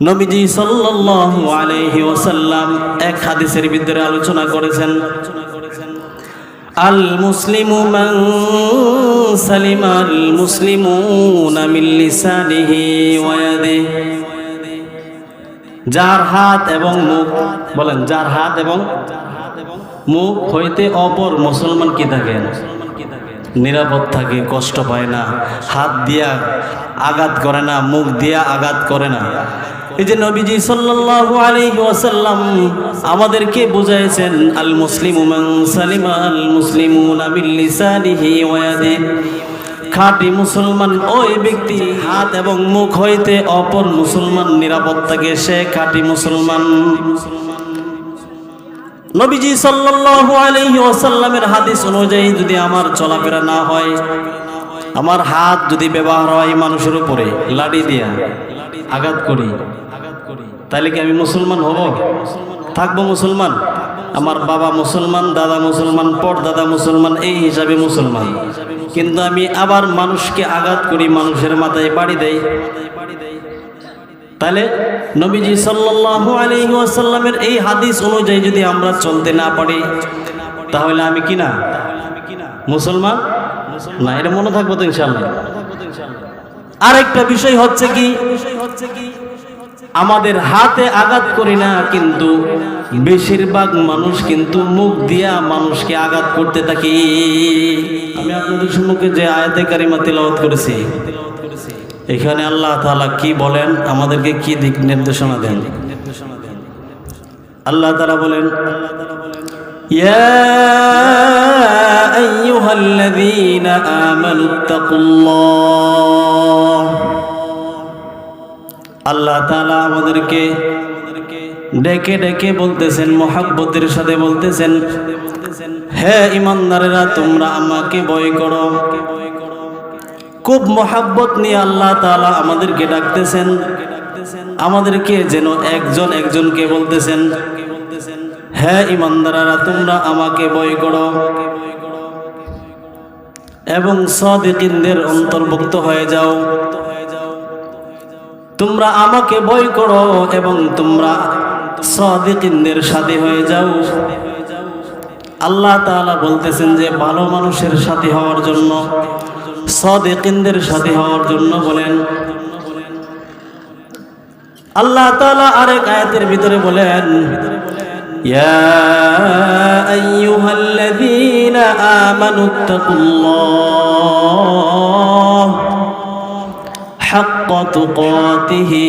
নবীজি সাল্লাল্লাহু আলাইহি ওয়াসাল্লাম এক হাদিসের ভিতরে আলোচনা করেছেন, আল মুসলিমু মান সালিমাল মুসলিমুনা মিন লিসানিহি ওয়া ইয়াদিহি, যার হাত এবং মুখ, বলেন যার হাত এবং মুখ হইতে অপর মুসলমান কি থাকেন, নিরাপদ থাকে, কষ্ট পায় না, হাত দিয়া আঘাত করে না, মুখ দিয়া আঘাত করে না। এই যে নবীজি সাল্লাল্লাহু আলাইহি ওয়াসাল্লাম আমাদেরকে বুঝাইছেন, আল মুসলিমু মান সালিমা আল মুসলিমুনা মিন লিসানিহি ওয়া ইয়াদিহি, খাঁটি মুসলমান ওই ব্যক্তি হাত এবং মুখ হইতে অপর মুসলমান নিরাপদ থাকে, সে খাঁটি মুসলমান। নবীজি সাল্লাল্লাহু আলাইহি ওয়াসাল্লামের হাদিস অনুযায়ী যদি আমার চলাফেরা না হয়, আমার হাত যদি ব্যবহার হয় মানুষের উপরে লাঠি দিয়া আঘাত করি, তাহলে কি আমি মুসলমান হব? থাকবো মুসলমান? আমার বাবা মুসলমান, দাদা মুসলমান, পরদাদা মুসলমান, এই হিসাবে মুসলমান। কিন্তু আমি আবার মানুষকে আঘাত করি, মানুষের মাথায় বাড়ি দেই, তাহলে নবীজি সাল্লাল্লাহু আলাইহি ওয়াসাল্লামের এই হাদিস অনুযায়ী যদি আমরা চলতে না পারি, তাহলে আমি কি না মুসলমান না? এটা মনে থাকবো তো ইনশাআল্লাহ। আরেকটা বিষয় হচ্ছে কি, আমাদের হাতে আঘাত করি না, কিন্তু বেশিরভাগ মানুষ কিন্তু মুখ দিয়া মানুষকে আঘাত করতে থাকে। আমি আপনাদের সম্মুখে যে আয়াতে কারিমা তিলাওয়াত করেছি, এখানে আল্লাহ তাআলা কি বলেন, আমাদেরকে কি দিক নির্দেশনা দেন? আল্লাহ তাআলা বলেন, ইয়া আইয়ুহাল্লাযীনা আমানুত্তাকুল্লাহ। আল্লাহ তাআলা আমাদেরকে ডেকে ডেকে বলতেছেন, মহব্বতের সাথে বলতেছেন, হে ঈমানদারেরা তোমরা আমাকে ভয় করো। খুব মহব্বত নিয়ে আল্লাহ তাআলা আমাদেরকে ডাকতেছেন, আমাদেরকে যেন একজন একজনকে বলতেছেন, হে ঈমানদারেরা তোমরা আমাকে ভয় করো এবং সাদিকিনদের অন্তর্ভুক্ত হয়ে যাও। তোমরা আমাকে ভয় করো এবং তোমরা সাদিকিনদের সাথী হয়ে যাও। আল্লাহ তাআলা বলতেছেন যে ভালো মানুষের সাথী হওয়ার জন্য, সাদিকিনদের সাথী হওয়ার জন্য বলেন। আল্লাহ তাআলা আরেক আয়াতের ভিতরে বলেন, ইয়া আইয়ুহাল্লাযীনা আমানুত্তাকুল্লাহ হাক্কা তুকাতিহি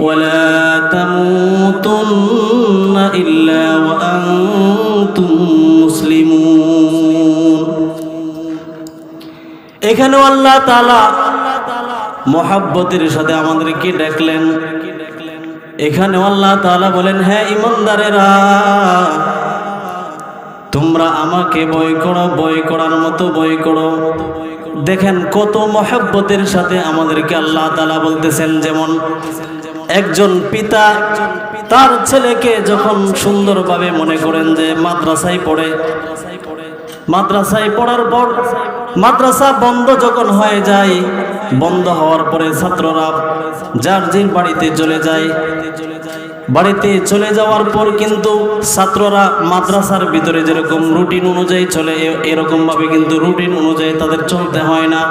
ওয়া লা তামুতুন্না ইল্লা ওয়া আনতুম মুসলিমুন। এখানেও আল্লাহ তাআলা মহব্বতের সাথে আমাদেরকে ডাকলেন। এখানেও আল্লাহ তাআলা বলেন, হে ঈমানদারেরা তোমরা আমাকে ভয় করো, ভয় করার মতো ভয় করো। দেখেন কত মহব্বতের সাথে আমাদেরকে আল্লাহ তাআলা বলতেছেন। যেমন একজন পিতা তার ছেলেকে যখন সুন্দরভাবে মনে করেন যে মাদ্রাসায় পড়ে, মাদ্রাসায় পড়ার পর মাদ্রাসা বন্ধ যখন হয়ে যায়, বন্ধ হওয়ার পরে ছাত্ররা যার যার বাড়িতে চলে যায়। বাড়িতে চলে যাওয়ার পর কিন্তু ছাত্ররা মাদ্রাসার ভিতরে যেরকম রুটিন অনুযায়ী চলে, এরকম ভাবে কিন্তু রুটিন অনুযায়ী তাদের চলতে হয় না।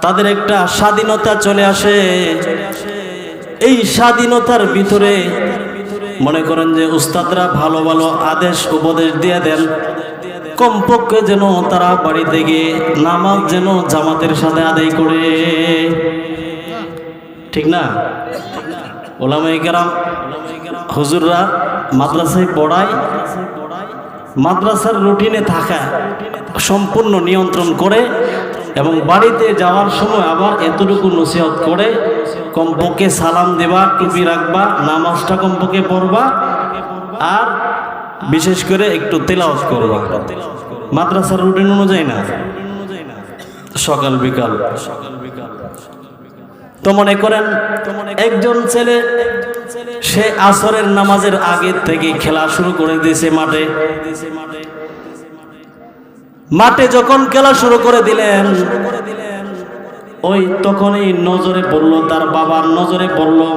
তাদের একটা স্বাধীনতা চলে আসে। এই স্বাধীনতার ভিতরে মনে করেন যে উস্তাদরা ভালো ভালো আদেশ উপদেশ দিয়ে দেন, কমপক্ষে যেন তারা বাড়িতে গিয়ে নামাজ যেন জামাতের সাথে আদায় করে, ঠিক না? ওলামায়ে কেরাম হুজুররা মাদ্রাসায় পড়ায়, মাদ্রাসার রুটিনে থাকা সম্পূর্ণ নিয়ন্ত্রণ করে এবং বাড়িতে যাওয়ার সময় আবার এতটুকু নসিহত করে, কমপক্ষে সালাম দেবা, টুপি রাখবা, নামাজটা কমপক্ষে পড়বা, আর বিশেষ করে একটু তেলাওয়াত করবা। মাদ্রাসার রুটিন অনুযায়ী না, সকাল বিকাল। তো মনে করেন একজন ছেলে সে আসরের নামাজের আগে থেকে খেলা শুরু করে দিয়েছে মাঠে। মাঠে যখন খেলা শুরু করে দিলেন, ওই তখনই নজরে পড়লো, তার বাবার নজরে পড়লো।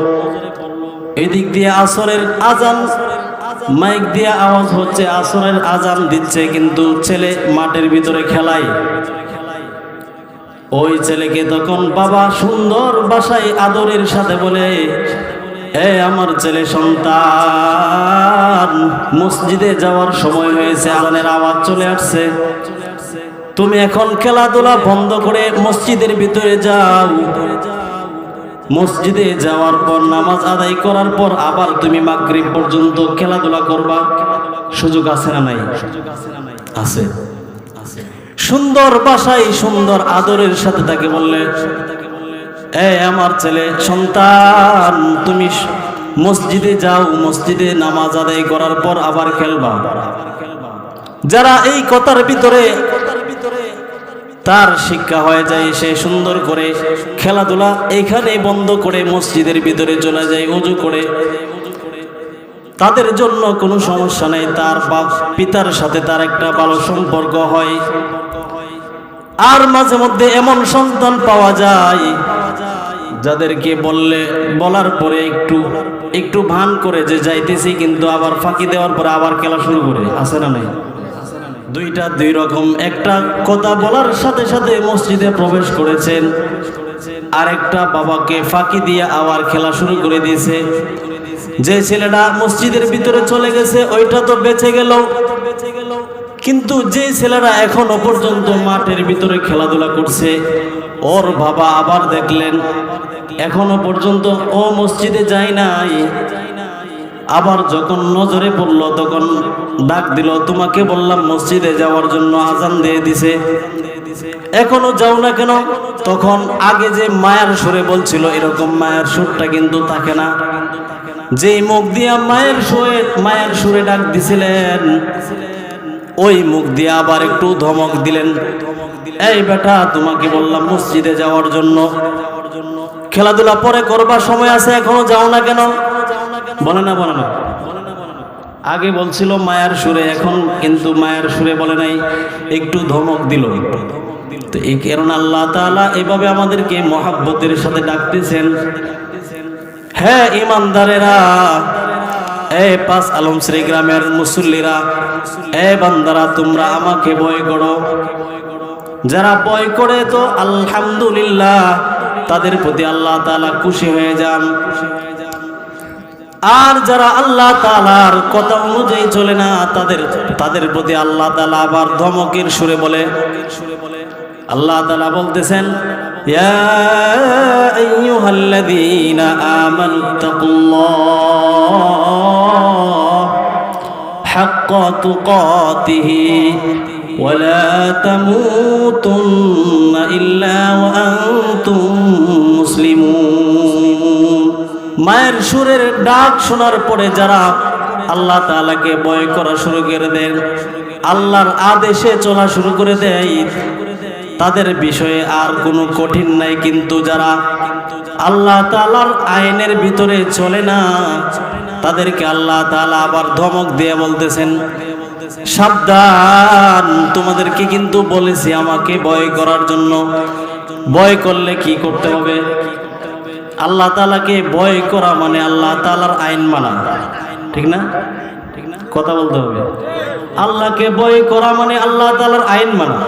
এদিক দিয়ে আসরের আজান, মাইক দিয়ে আওয়াজ হচ্ছে, আসরের আজান দিচ্ছে, কিন্তু ছেলে মাঠের ভিতরে খেলায়। ওই ছেলেকে তখন বাবা সুন্দর ভাষায় আদরের সাথে বলে, এ আমার ছেলে সন্তান, মসজিদে যাওয়ার সময় হয়েছে, আজানের আওয়াজ চলে আসছে, তুমি এখন খেলাধুলা বন্ধ করে মসজিদের ভিতরে যাও। মসজিদে যাওয়ার পর নামাজ আদায় করার পর আবার তুমি মাগরিব পর্যন্ত খেলাধুলা করবা। সুযোগ আছে না নাই? আছে। সুন্দর ভাষায় সুন্দর আদরের সাথে তাকে বললে, এ আমার ছেলে সন্তান, তুমি মসজিদে যাও, মসজিদে নামাজ আদায় করার পর আবার খেলবা। যারা এই কথার ভিতরে তার শিক্ষা হয়ে যায়, সে সুন্দর করে খেলাধুলা এখানে বন্ধ করে মসজিদের ভিতরে চলে যায় ওযু করে, তাদের জন্য কোনো সমস্যা নেই। তার বাপ পিতার সাথে তার একটা ভালো সম্পর্ক হয়। আর মাঝে মধ্যে এমন সন্তান পাওয়া যায় যাদেরকে বলার পরে একটু ভান করে যে যাইতেছি, কিন্তু আবার ফাঁকি দেওয়ার পরে আবার খেলা শুরু করে। আছে না নাই? দুইটা দুই রকম। একটা কথা বলার সাথে সাথে মসজিদে প্রবেশ করেছেন, আরেকটা বাবাকে ফাঁকি দিয়ে আবার খেলা শুরু করে দিয়েছে। যে ছেলেটা মসজিদের ভিতরে চলে গেছে ওইটা তো বেঁচে গেল, কিন্তু যে ছেলেরা এখনো পর্যন্ত মাঠের ভিতরে খেলাধুলা করছে, ওর বাবা আবার দেখলেন এখনো পর্যন্ত ও মসজিদে যায় নাই। আবার যখন নজরে পড়ল তখন ডাক দিল, তোমাকে বললাম মসজিদে যাওয়ার জন্য, আজান দিয়ে দিছে, এখনো যাও না কেন? তখন আগে যে মায়ের সুরে বলছিল, এরকম মায়ের সুরটা কিন্তু থাকে না। যেই মুখ দিয়ে মায়ের সুরে ডাক দিছিলেন, ওই মুখ দিয়ে আবার একটু ধমক দিলেন, এই বেটা তোমাকে বললাম মসজিদে যাওয়ার জন্য, খেলাধুলা পরে করবার সময় আছে, এখনো যাও না কেন? বলে না। আগে বলছিল মায়ের সুরে, এখন কিন্তু মায়ের সুরে বলে নাই, একটু ধমক দিল। তো এই কারণে আল্লাহ তাআলা এভাবে আমাদেরকে মহব্বতের সাথে ডাকতেছেন। হ্যাঁ ইমানদারেরা, এ পাঁচ আলমশ্রী গ্রামের মুসল্লিরা, এ বান্দারা, তোমরা আমাকে ভয় করো। যারা ভয় করে তো আলহামদুলিল্লাহ, তাদের প্রতি আল্লাহ তাআলা খুশি হয়ে যান। আর যারা আল্লাহ তাআলার কথা অনুযায়ী চলে না, তাদের প্রতি আল্লাহ তাআলা আবার ধমকের সুরে বলে। আল্লাহ তাআলা বলতেছেন, ইয়া আইয়ুহাল্লাযীনা আমানুত্তাকুল্লাহ হাক্কা তুকাতিহি ওয়া লা তামুতুন্না ইল্লা ওয়া আনতুম মুসলিমুন। মায়ের সুরের ডাক শোনার পরে যারা আল্লাহ তাআলাকে ভয় করা শুরু করে দেন, আল্লাহর আদেশে চলা শুরু করে দেয়, তাদের বিষয়ে আর কোনো কঠিন নাই। কিন্তু যারা আল্লাহ তাআলার আইনের ভিতরে চলে না, তাদেরকে আল্লাহ তাআলা আবার ধমক দিয়ে বলতেছেন, সাবধান, তোমাদেরকে কিন্তু বলেছি আমাকে ভয় করার জন্য। ভয় করলে কি করতে হবে? আল্লাহ তাআলাকে ভয় করা মানে আল্লাহ তাআলার আইন মানা, ঠিক না? কথা বলতে হবে। আল্লাহকে ভয় করা মানে আল্লাহ তাআলার আইন মানা।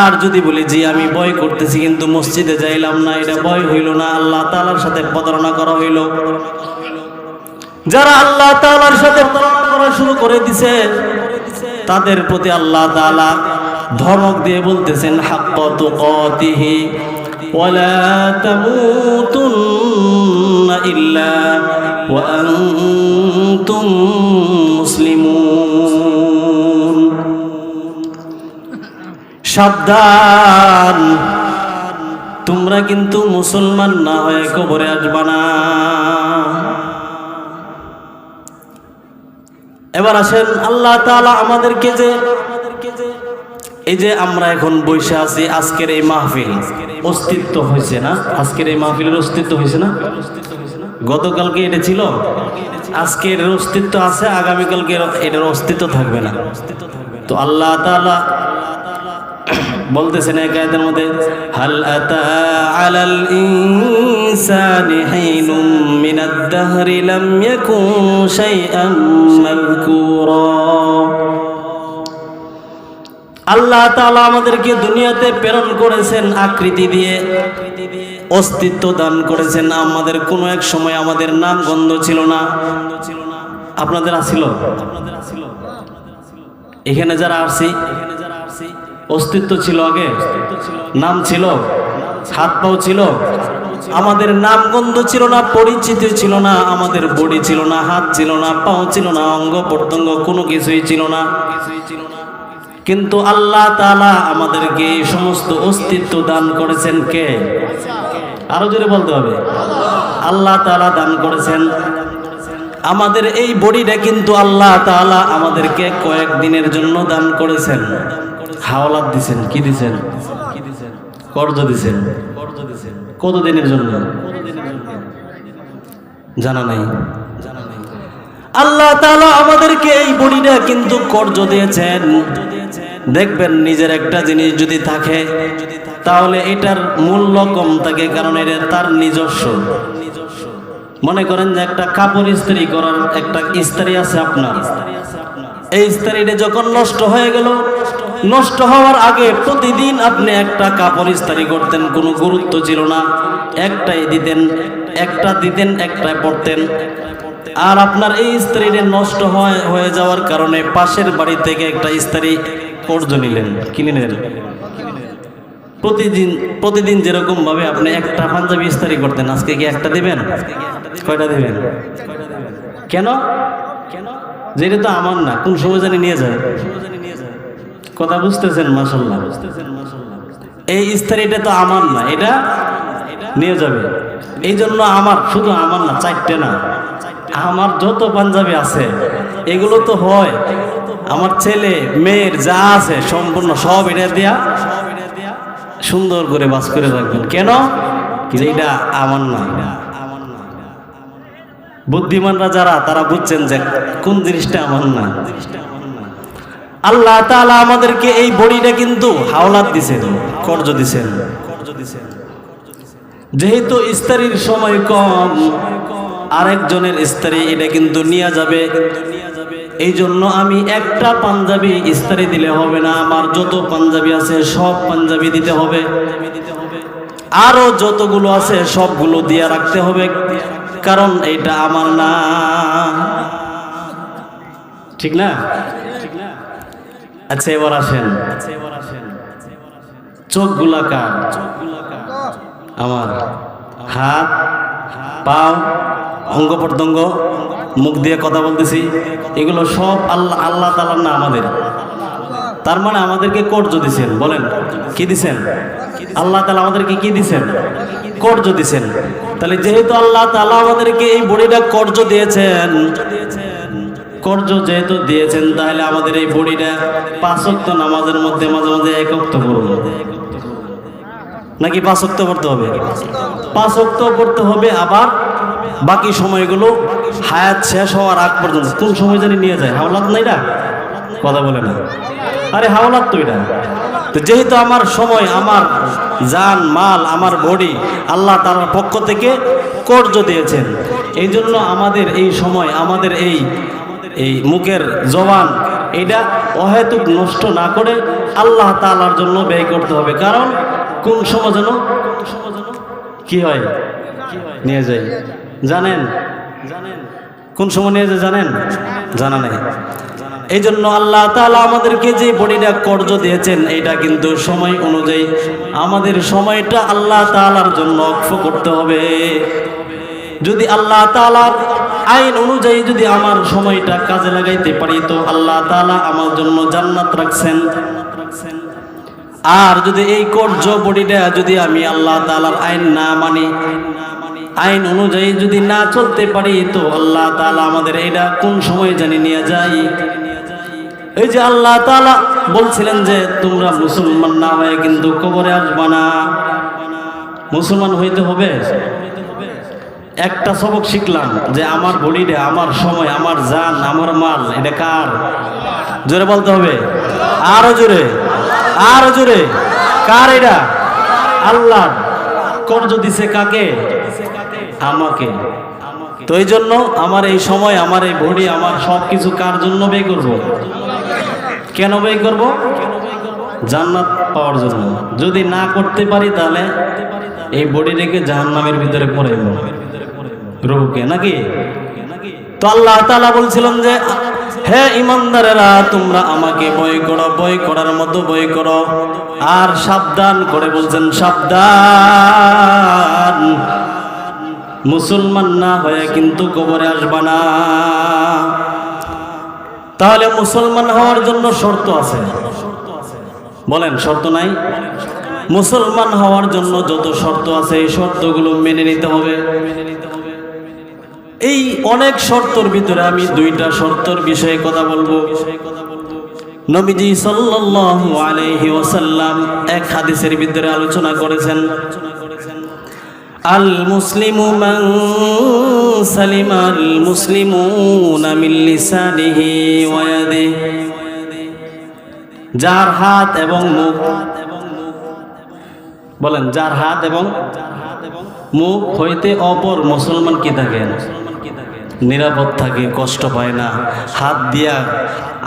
আর যদি বলি জি আমি ভয় করতেছি কিন্তু মসজিদে যাইলাম না, এটা ভয় হইল না, আল্লাহ তাআলার সাথে প্রতারণা করা হইল। যারা আল্লাহ তাআলার সাথে প্রতারণা করা শুরু করে দিয়েছে, তাদের প্রতি আল্লাহ তাআলা ধমক দিয়ে বলতেছেন, হাক্কা তুকাতিহি ওয়া লা তামুতুন্না ইল্লা ওয়া আনতুম মুসলিমুন। সাবধান, তোমরা কিন্তু মুসলমান না হয়ে কবরে আসবা না। এবার আসেন, আল্লাহ তাআলা আমাদেরকে যে এই যে আমরা এখন বসে আছি, আজকের এই মাহফিল অস্তিত্ব হয়েছে না? আজকের এই মাহফিলের অস্তিত্ব হয়েছে না? গতকালকে এটা ছিল, আজকের অস্তিত্ব আছে, আগামীকালকে এটার অস্তিত্ব থাকবে না। তো আল্লাহ তাআলা বলতেছেন এক আয়াতের মধ্যে, হাল আতা আলাল ইনসানি হিনুম মিনাদ দাহরি লাম ইয়াকুন শাইআম মাযকুরা। আল্লাহ তাআলা আমাদেরকে দুনিয়াতে প্রেরণ করেছেন আকৃতি দিয়ে, অস্তিত্ব দান করেছেন। আমাদের কোনো এক সময় আমাদের নাম গন্ধ ছিল না। আপনাদের আছিল? এখানে যারা আসছি অস্তিত্ব ছিল, আগে নাম ছিল, হাত পাও ছিল, আমাদের নাম গন্ধ ছিল না, পরিচিতি ছিল না, আমাদের বডি ছিল না, হাত ছিল না, পাও ছিল না, অঙ্গ প্রত্যঙ্গ কোনো কিছুই ছিল না। কিন্তু আল্লাহ তাআলা আমাদেরকে এই সমস্ত অস্তিত্ব দান করেছেন কে? আরো জোরে বলতে হবে, আল্লাহ তাআলা দান করেছেন। আমাদের এই বডিটা কিন্তু আল্লাহ তাআলা আমাদেরকে কয়েকদিনের জন্য দান করেছেন, হাওলাত দিছেন। কি দিছেন? কর্জ দিছেন। কতদিনের জন্য জানা নাই। আল্লাহ তাআলা আমাদেরকে এই বডিটা কিন্তু কর্জ দিয়েছেন। দেখবেন নিজের একটা জিনিস যদি থাকে তাহলে এটার মূল্য কম থাকে, কারণ এটা তার নিজস্ব। মনে করেন যে একটা কাপড় ইস্ত্রি করার একটা ইস্ত্রি আছে আপনার, এই ইস্ত্রিটা যখন নষ্ট হয়ে গেল, নষ্ট হওয়ার আগে প্রতিদিন আপনি একটা কাপড় ইস্ত্রি করতেন, কোনো গুরুত্ব ছিল না, একটাই দিতেন, একটা দিতেন, একটা পরতেন। আর আপনার এই ইস্ত্রিটা নষ্ট হয়ে যাওয়ার কারণে পাশের বাড়ি থেকে একটা ইস্ত্রি কর্জ নিলেন, কিনে নিলেন। প্রতিদিন যেরকম ভাবে আপনি একটা পাঞ্জাবি ইস্ত্রি করতেন, আজকে কি একটা দিবেন? কয়টা দিবেন? কেন? যেটা তো আমার না, কোন সময় জানি নিয়ে যায়। কথা বুঝতেছেন? মাশাআল্লাহ। এই ইস্ত্রিটা তো আমার না, এটা নিয়ে যাবে। এই জন্য আমার, শুধু আমার না, চারটে না, আমার যত পাঞ্জাবি আছে এগুলো তো হয় আমার ছেলে মেয়ের যা আছে সম্পূর্ণ সব এটা দিয়া সুন্দর করে বাস করে রাখবেন। কেন? এটা আমার না। বুদ্ধিমানরা যারা, তারা বুঝছেন যে কোন জিনিসটা আমার না। আল্লাহ তাআলা আমাদেরকে এই বডিটা কিন্তু হাওলাত দিছেন, কর্জ দিছেন। যেহেতু ইস্ত্রির সময় কম, আরেকজনের ইস্ত্রি এটা কিন্তু নিয়ে যাবে। এই জন্য আমি একটা পাঞ্জাবি ইস্ত্রি দিলে হবে না, আমার যত পাঞ্জাবি আছে সব পাঞ্জাবি দিতে হবে, আরো যতগুলো আছে সবগুলো দিয়ে রাখতে হবে, কারণ এটা আমার না। ঠিক না? আচ্ছা এবার আসেন, চোখগুলা কার? আমার। হাত, পাও, অঙ্গ প্রত্যঙ্গ, মুখ দিয়ে কথা বলতেছি, এগুলো সব আল্লাহ তাআলার না, আমাদের। তার মানে আমাদেরকে কর্জ দিছেন। বলেন কি দিছেন? আল্লাহ তাআলা আমাদেরকে কি দিছেন? কর্জ দিছেন। তাহলে যেহেতু আল্লাহ তাআলা আমাদেরকে এই বডিটা কর্জ দিয়েছেন, কর্জ যেহেতু দিয়েছেন, তাহলে আমাদের এই বডিটা 5 ওয়াক্ত নামাজের মধ্যে মাঝে মাঝে 1 ওয়াক্ত পড়ব, নাকি 5 ওয়াক্ত পড়তে হবে? 5 ওয়াক্ত পড়তে হবে। আবার বাকি সময়গুলো হায়াত শেষ হওয়ার আগ পর্যন্ত, কোন সময় জানি নিয়ে যায়। হাওলাত না এটা? কথা বলে না, আরে হাওলাত তো এটা। তো যেহেতু আমার সময়, আমার জান মাল, আমার বডি আল্লাহ তাআলার পক্ষ থেকে কর্জ দিয়েছেন, এই জন্য আমাদের এই সময়, আমাদের এই মুখের জবান, এটা অহেতুক নষ্ট না করে আল্লাহ তাআলার জন্য ব্যয় করতে হবে। কারণ কোন সময় যেন কি হয়, নিয়ে যায়। জানেন কোন সময় নিয়ে যায়? জানেন? জানা নেই। এই জন্য আল্লাহ তাআলা আমাদেরকে যে বডিটা কর্জ দিয়েছেন, এটা কিন্তু সময় অনুযায়ী আমাদের সময়টা আল্লাহ তাআলার জন্য ওয়াকফ করতে হবে। যদি আল্লাহ তাআলার আইন অনুযায়ী যদি আমার সময়টা কাজে লাগাইতে পারি, তো আল্লাহ তাআলা আমার জন্য জান্নাত রাখছেন। আর যদি এই কর্জ বডিটা যদি আমি আল্লাহ তাআলার আইন না মানি, আইন অনুযায়ী যদি না চলতে পারি, তো আল্লাহ তাআলা আমাদের এটা কোন সময় জানি নিয়ে যায়। এই যে আল্লাহ তাআলা বলছিলেন যে তোমরা মুসলমান না হয়ে কিন্তু কবরে আসবা না, মুসলমান হইতে হবে। একটা সবক শিখলাম যে আমার বডিটা, আমার সময়, আমার জান, আমার মাল, এটা কার? জোরে বলতে হবে, আরো জোরে, আরো জোরে। কার এটা? আল্লাহ। কর্জ দিছে কাকে? আমাকে। তো এই জন্য আমার এই সময়, আমার এই ভরি, আমার সবকিছু কার জন্য ব্যয় করব? কেন ব্যয় করব? জান্নাত পাওয়ার জন্য। যদি না করতে পারি তাহলে এই বডি রেখে জাহান্নামের ভিতরে পড়ে রুহকে, নাকি? তো আল্লাহ তাআলা বলছিলেন যে হে ঈমানদারেরা, তোমরা আমাকে ভয় করো, ভয় করার মতো ভয় করো। আর সাবধান করে বলছেন, সাবধান, মুসলমান না হয়ে কিন্তু কবরে আসবা না। তাহলে মুসলমান হওয়ার জন্য শর্ত আছে, বলেন শর্ত নাই? মুসলমান হওয়ার জন্য যত শর্ত আছে এই শর্তগুলো মেনে নিতে হবে। এই অনেক শর্তর ভিতরে আমি দুইটা শর্তর বিষয়ে কথা বলবো। নবীজি সাল্লাল্লাহু আলাইহি ওয়াসাল্লাম এক হাদিসের ভিতরে আলোচনা করেছেন, আল মুসলিমু মান সালিমাল মুসলিমুনা মিন লিসানিহি ওয়া ইয়াদিহি, যার হাত এবং মুখ, বলেন যার হাত এবং মুখ হইতে অপর মুসলমান কি থাকে? নিরাপদ থাকে, কষ্ট পায় না, হাত দিয়া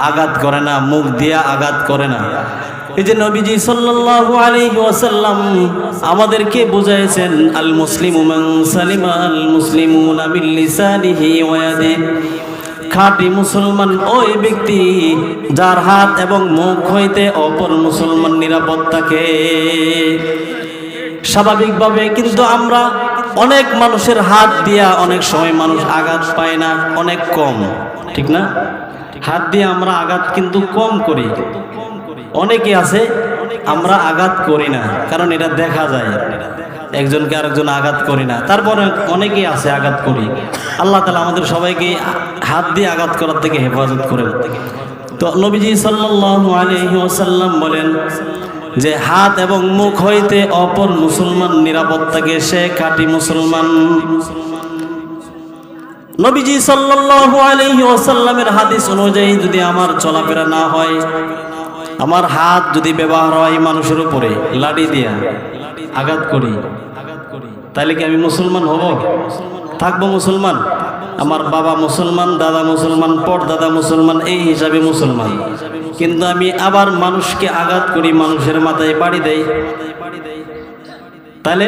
আঘাত করে না, মুখ দিয়া আঘাত করে না। এই যে নবীজি সাল্লাল্লাহু আলাইহি ওয়াসাল্লাম আমাদেরকে বুঝাইছেন, আল মুসলিমু মান সালিমা আল মুসলিমুনা মিন লিসানিহি ওয়া ইয়াদিহি, খাঁটি মুসলমান ওই ব্যক্তি যার হাত এবং মুখ হইতে অপর মুসলমান নিরাপদ থাকে। স্বাভাবিকভাবে কিন্তু আমরা অনেক মানুষের হাত দিয়া অনেক সময় মানুষ আঘাত পায় না, অনেক কম, ঠিক না? হাত দিয়ে আমরা আঘাত কিন্তু কম করি। অনেকে আছে আমরা আঘাত করি না, কারণ এটা দেখা যায়, একজনকে আরেকজন আঘাত করি না। তারপরে অনেকেই আছে আঘাত করি। আল্লাহ তাআলা আমাদের সবাইকে হাত দিয়ে আঘাত করার থেকে হেফাজত করেন। তো নবীজি সাল্লাল্লাহু আলাইহি ওয়াসাল্লাম বলেন যে হাত এবং মুখ হইতে অপর মুসলমান নিরাপদ থাকে, সে খাঁটি মুসলমান। নবীজি সাল্লাল্লাহু আলাইহি ওয়াসাল্লামের হাদিস অনুযায়ী যদি আমার চলাফেরা না হয়, আমার হাত যদি ব্যবহার হয় মানুষের উপরে লাঠি দিয়া আঘাত করি, তাহলে কি আমি মুসলমান হব? থাকবো মুসলমান? আমার বাবা মুসলমান, দাদা মুসলমান, পরদাদা মুসলমান, এই হিসাবে মুসলমান। কিন্তু আমি আবার মানুষকে আঘাত করি, মানুষের মাথায় বাড়ি দেই, তাহলে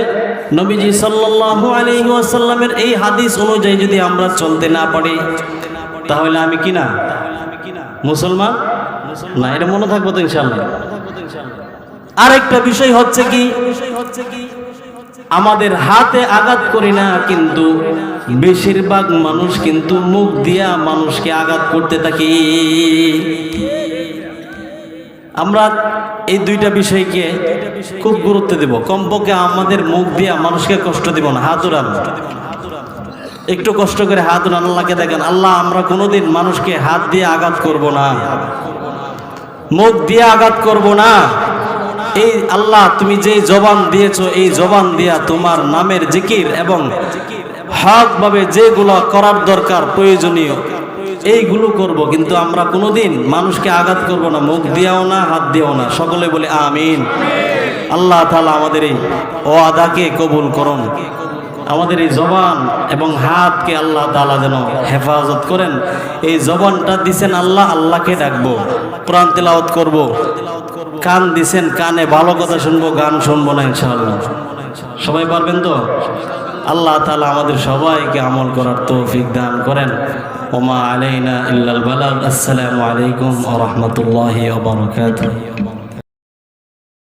নবীজি সাল্লাল্লাহু আলাইহি ওয়াসাল্লামের এই হাদিস অনুযায়ী যদি আমরা চলতে না পারি, তাহলে আমি কি না মুসলমান না? এটা মনে থাকবো তো ইনশাআল্লাহ। আরেকটা বিষয় হচ্ছে কি, আমাদের হাতে আঘাত করি না, কিন্তু বেশিরভাগ মানুষ কিন্তু মুখ দিয়া মানুষকে আঘাত করতে থাকি। আমরা এই দুইটা বিষয়কে খুব গুরুত্ব দেব। কমপক্ষে আমাদের মুখ দিয়া মানুষকে কষ্ট দিব না। হাত উড়ান, একটু কষ্ট করে হাত উড়ান, আল্লাহকে দেখেন, আল্লাহ আমরা কোনোদিন মানুষকে হাত দিয়ে আঘাত করব না, মুখ দিয়ে আঘাত করব না। এই আল্লাহ তুমি যে জবান দিয়েছো, এই জবান দিয়া তোমার নামের জিকির এবং হক ভাবে যেগুলো করার দরকার প্রয়োজনীয় এইগুলো করব, কিন্তু আমরা কোনোদিন মানুষকে আঘাত করব না, মুখ দিয়াও না, হাত দিয়াও না। সকলে বলে আমিন। আল্লাহ তাআলা আমাদের এই ওয়াদাকে কবুল করুন। আমাদের এই জবান এবং হাতকে আল্লাহ তাআলা যেন হেফাজত করেন। এই জবানটা দিছেন আল্লাহ, আল্লাহকে ডাকবো, কোরআন তেলাওয়াত করব। কান দিছেন, কানে ভালো কথা শুনবো, গান শুনবো না ইনশাআল্লাহ। সবাই পারবেন তো? আল্লাহ তাআলা আমাদের সবাইকে আমল করার তৌফিক দান করেন। ওমা আলাইনা ইল্লাল বালাগ। আসসালামু আলাইকুম ওয়া রাহমাতুল্লাহি ওয়া বারাকাতুহু।